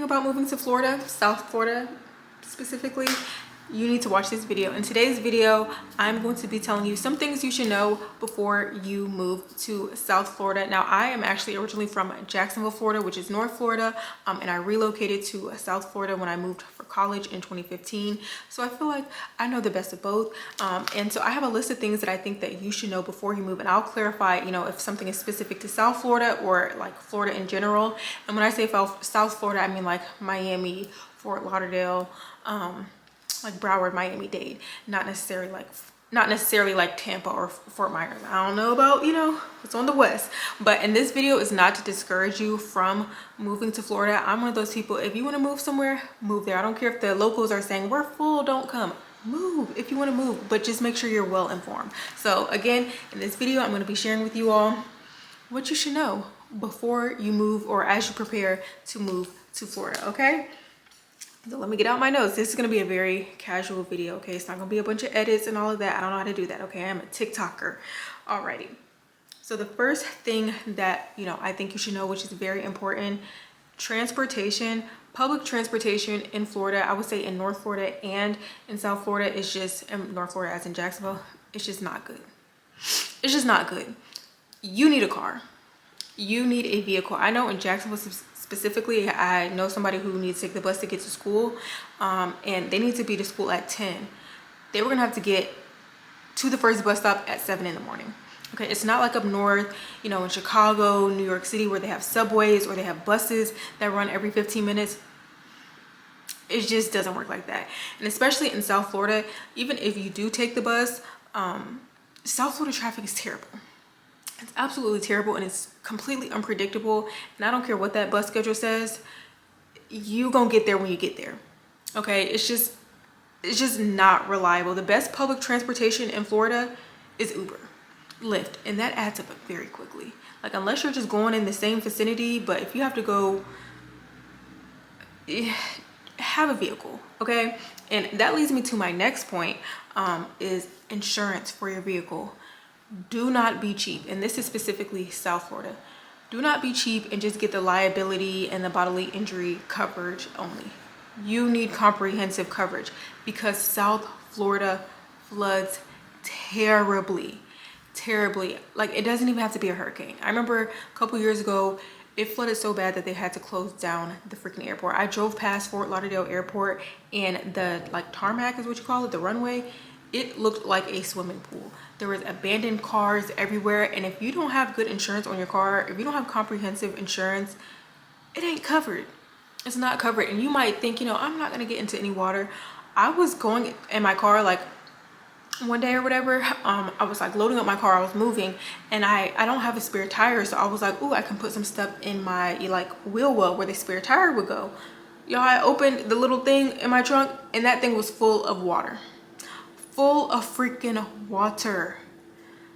anything about moving to Florida, South Florida specifically, you need to watch this video. In today's video, I'm going to be telling you some things you should know before you move to South Florida. Now, I am actually originally from Jacksonville, Florida, which is North Florida, and I relocated to South Florida when I moved for college in 2015. So I feel like I know the best of both. And so I have a list of things that I think that you should know before you move, and I'll clarify, you know, if something is specific to South Florida or like Florida in general. And when I say South Florida, I mean like Miami, Fort Lauderdale, like Broward, Miami-Dade, not necessarily like Tampa or Fort Myers. I don't know about, you know, it's on the west. But in this video is not to discourage you from moving to Florida. I'm one of those people, if you want to move somewhere, move there. I don't care if the locals are saying we're full, don't come. Move if you want to move, but just make sure you're well informed. So again, in this video, I'm going to be sharing with you all what you should know before you move or as you prepare to move to Florida, okay? So let me get out my notes. This is going to be a very casual video, okay? It's not going to be a bunch of edits and all of that. I don't know how to do that, okay? I'm a TikToker. Alrighty. So the first thing that, you know, I think you should know, which is very important, transportation, public transportation in Florida, I would say in North Florida and in South Florida, is just, in North Florida as in Jacksonville, it's just not good. It's just not good. You need a car. You need a vehicle. I know in Jacksonville specifically, I know somebody who needs to take the bus to get to school, and they need to be to school at 10. They were gonna have to get to the first bus stop at 7 in the morning. Okay, it's not like up north, you know, in Chicago, New York City, where they have subways or they have buses that run every 15 minutes. It just doesn't work like that. And especially in South Florida, even if you do take the bus, South Florida traffic is terrible. It's absolutely terrible, and it's completely unpredictable. And I don't care what that bus schedule says, you gonna get there when you get there. Okay, it's just not reliable. The best public transportation in Florida is Uber, Lyft, and that adds up very quickly. Like, unless you're just going in the same vicinity, but if you have to go, have a vehicle, okay? And that leads me to my next point, is insurance for your vehicle. Do not be cheap, and this is specifically South Florida. Do not be cheap and just get the liability and the bodily injury coverage only. You need comprehensive coverage because South Florida floods terribly. Like, it doesn't even have to be a hurricane. I remember a couple years ago, it flooded so bad that they had to close down the freaking airport. I drove past Fort Lauderdale Airport, and the like tarmac is what you call it, the runway, it looked like a swimming pool. There was abandoned cars everywhere, and if you don't have good insurance on your car, if you don't have comprehensive insurance, it ain't covered. It's not covered. And you might think, you know, I'm not gonna get into any water. I was going in my car like one day or whatever, I was like loading up my car, I was moving, and I don't have a spare tire, so I was like, ooh, I can put some stuff in my like wheel well where the spare tire would go. Y'all, I opened the little thing in my trunk, and that thing was full of water. Full of freaking water.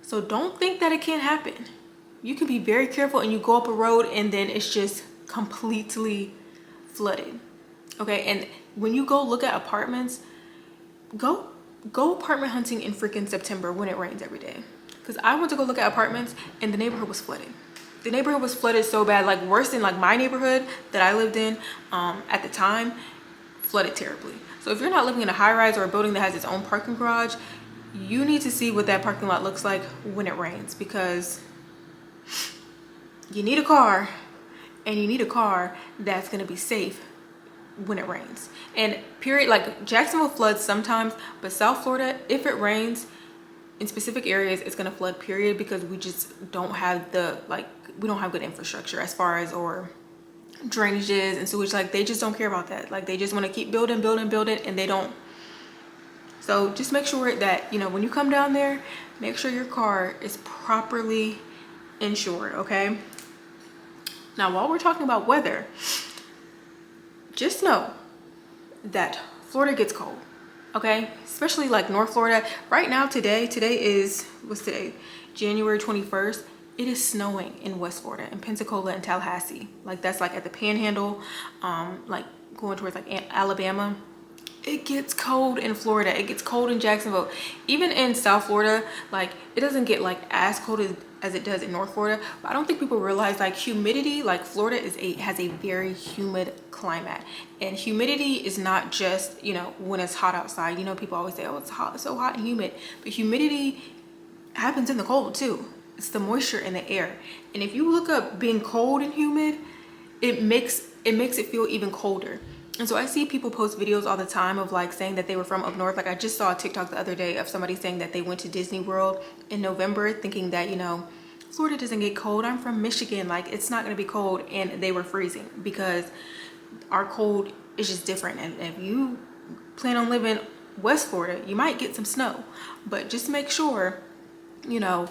So don't think that it can't happen. You can be very careful, and you go up a road and then it's just completely flooded. Okay, and when you go look at apartments, go apartment hunting in freaking September when it rains every day. Because I went to go look at apartments and the neighborhood was flooded. The neighborhood was flooded so bad, like worse than like my neighborhood that I lived in at the time, flooded terribly. So if you're not living in a high-rise or a building that has its own parking garage, you need to see what that parking lot looks like when it rains, because you need a car, and you need a car that's going to be safe when it rains. And period, like Jacksonville floods sometimes, but South Florida, if it rains in specific areas, it's going to flood period, because we just don't have we don't have good infrastructure as far as, or drainages and sewage. Like, they just don't care about that. Like, they just want to keep building, and they don't. So just make sure that, you know, when you come down there, make sure your car is properly insured, okay? Now, while we're talking about weather, just know that Florida gets cold, okay? Especially like North Florida. Right now, today is, what's today? January 21st. It is snowing in West Florida, in Pensacola and Tallahassee. Like, that's like at the Panhandle, like going towards like Alabama. It gets cold in Florida. It gets cold in Jacksonville. Even in South Florida, like, it doesn't get like as cold as it does in North Florida, but I don't think people realize like humidity, like Florida has a very humid climate, and humidity is not just, you know, when it's hot outside. You know, people always say, oh, it's hot, it's so hot and humid, but humidity happens in the cold too. It's the moisture in the air. And if you look up being cold and humid, it makes it feel even colder. And so I see people post videos all the time of like saying that they were from up north. Like I just saw a TikTok the other day of somebody saying that they went to Disney World in November thinking that, you know, Florida doesn't get cold. I'm from Michigan. Like it's not going to be cold. And they were freezing because our cold is just different. And if you plan on living West Florida, you might get some snow, but just make sure, you know,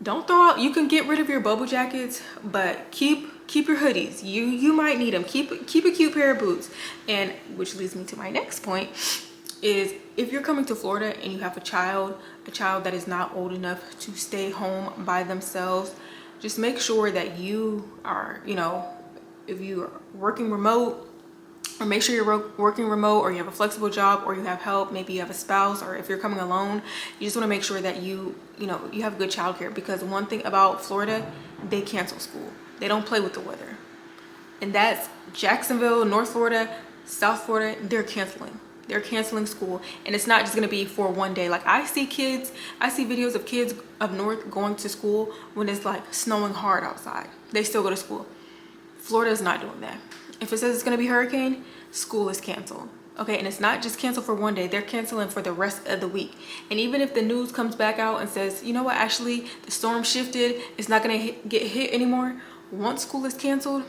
don't throw out, you can get rid of your bubble jackets, but keep your hoodies. You might need them. Keep a cute pair of boots. And which leads me to my next point is, if you're coming to Florida and you have a child that is not old enough to stay home by themselves, just make sure that you are, you know, if you are working remote, or make sure you're working remote, or you have a flexible job, or you have help, maybe you have a spouse, or if you're coming alone, you just want to make sure that you know, you have good childcare. Because one thing about Florida, they cancel school. They don't play with the weather. And that's Jacksonville, North Florida, South Florida, they're canceling school. And it's not just going to be for one day. Like I see videos of kids up north going to school when it's like snowing hard outside. They still go to school. Florida is not doing that. If it says it's going to be hurricane, school is canceled. Okay, and it's not just canceled for one day. They're canceling for the rest of the week. And even if the news comes back out and says, you know what, actually the storm shifted, it's not going to get hit anymore. Once school is canceled,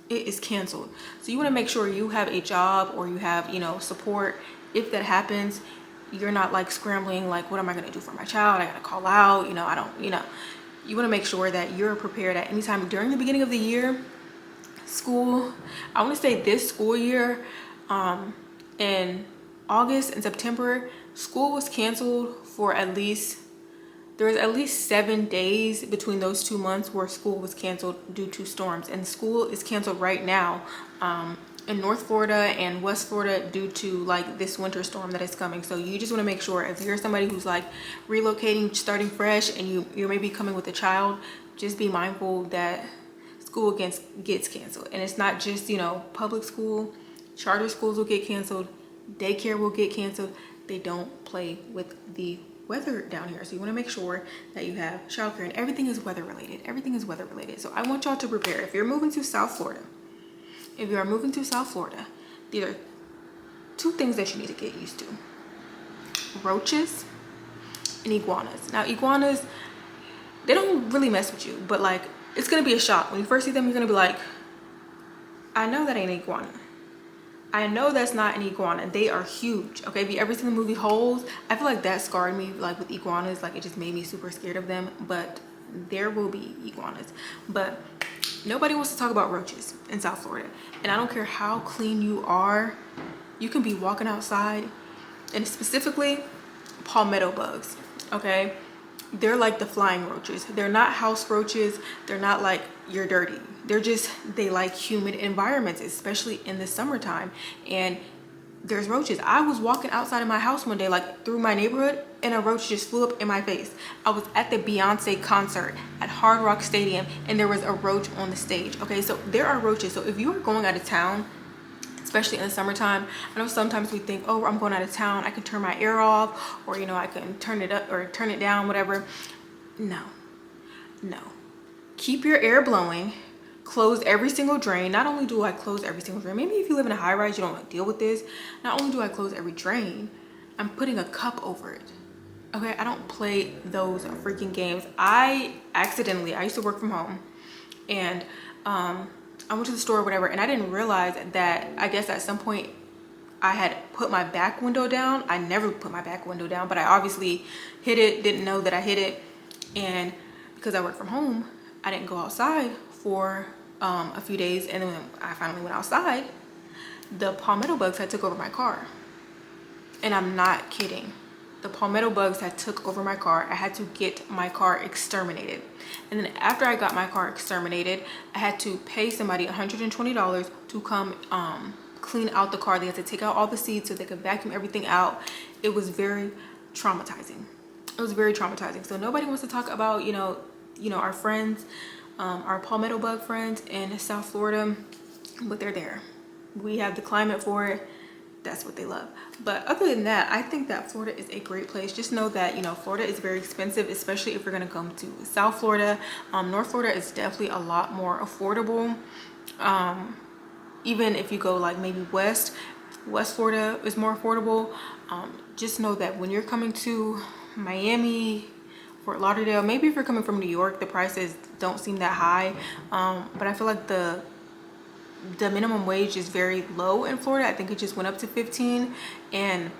it is canceled. So you want to make sure you have a job, or you have, you know, support. If that happens, you're not like scrambling, like, what am I going to do for my child? I got to call out, you know, I don't, you know, you want to make sure that you're prepared at any time during the beginning of the year. School, I want to say this school year, in August and September, school was canceled for there was at least 7 days between those 2 months where school was canceled due to storms. And school is canceled right now in North Florida and West Florida due to like this winter storm that is coming. So you just want to make sure, if you're somebody who's like relocating, starting fresh, and you're maybe coming with a child, just be mindful that school gets canceled. And it's not just, you know, public school, charter schools will get canceled, daycare will get canceled. They don't play with the weather down here. So you want to make sure that you have childcare, and everything is weather related. Everything is weather related. So I want y'all to prepare. If you're moving to South Florida, these are 2 things that you need to get used to: roaches and iguanas. Now iguanas, they don't really mess with you, but like, it's gonna be a shock when you first see them. You're gonna be like, I know that ain't an iguana. I know that's not an iguana. They are huge. Okay, if you ever seen the movie Holes, I feel like that scarred me, like with iguanas. Like it just made me super scared of them. But there will be iguanas. But nobody wants to talk about roaches in South Florida. And I don't care how clean you are, you can be walking outside, and specifically palmetto bugs. Okay, they're like the flying roaches. They're not house roaches. They're not like you're dirty. They like humid environments, especially in the summertime. And there's roaches. I was walking outside of my house one day, like through my neighborhood, and a roach just flew up in my face. I was at the Beyonce concert at Hard Rock Stadium, and there was a roach on the stage. Okay, so there are roaches. So if you are going out of town, especially in the summertime, I know sometimes we think, oh, I'm going out of town, I can turn my air off, or, you know, I can turn it up or turn it down, whatever. No. Keep your air blowing. Close every single drain. Not only do I close every single drain, maybe if you live in a high rise, you don't want to deal with this. Not only do I close every drain, I'm putting a cup over it. Okay, I don't play those freaking games. I used to work from home, and I went to the store or whatever, and I didn't realize that, I guess at some point I had put my back window down. I never put my back window down, but I obviously hit it, didn't know that I hit it. And because I work from home, I didn't go outside for a few days. And then when I finally went outside, the palmetto bugs had took over my car. And I'm not kidding. The palmetto bugs had took over my car. I had to get my car exterminated. And then after I got my car exterminated, I had to pay somebody $120 to come clean out the car. They had to take out all the seats so they could vacuum everything out. It was very traumatizing. It was very traumatizing. So nobody wants to talk about, you know, you know, our friends, our palmetto bug friends in South Florida, but they're there. We have the climate for it. That's what they love. But other than that, I think that Florida is a great place. Just know that, you know, Florida is very expensive, especially if you're going to come to South Florida. North Florida is definitely a lot more affordable. Even if you go like maybe West Florida is more affordable. Just know that when you're coming to Miami, Fort Lauderdale, maybe if you're coming from New York, the prices don't seem that high. But I feel like the minimum wage is very low in Florida. I think it just went up to 15. And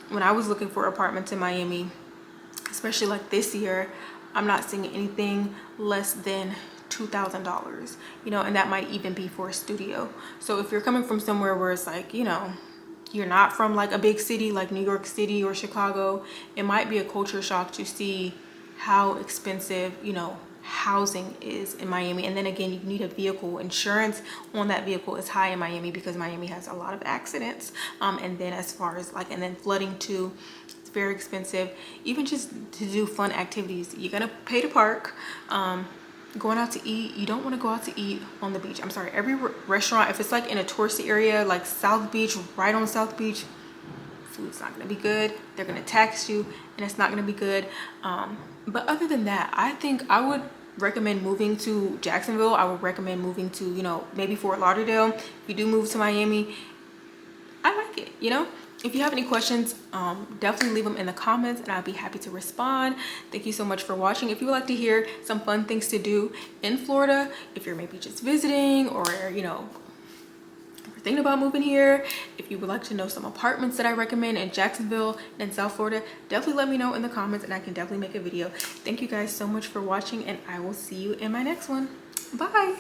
when I was looking for apartments in Miami, especially like this year, I'm not seeing anything less than $2,000, you know, and that might even be for a studio. So if you're coming from somewhere where it's like, you know, you're not from like a big city like New York City or Chicago, it might be a culture shock to see how expensive, you know, housing is in Miami. And then again, you need a vehicle. Insurance on that vehicle is high in Miami because Miami has a lot of accidents. And then as far as like, and then flooding too, it's very expensive. Even just to do fun activities, you're gonna pay to park. Going out to eat, you don't want to go out to eat on the beach. I'm sorry, every restaurant, if it's like in a touristy area like South Beach, right on South Beach, food's not gonna be good. They're gonna tax you and it's not gonna be good. But other than that, I think I would recommend moving to Jacksonville. I would recommend moving to, you know, maybe Fort Lauderdale. If you do move to Miami, I like it, you know. If you have any questions, definitely leave them in the comments and I'll be happy to respond. Thank you so much for watching. If you would like to hear some fun things to do in Florida, if you're maybe just visiting or, you know, thinking about moving here, if you would like to know some apartments that I recommend in Jacksonville and South Florida, definitely let me know in the comments and I can definitely make a video. Thank you guys so much for watching and I will see you in my next one. Bye.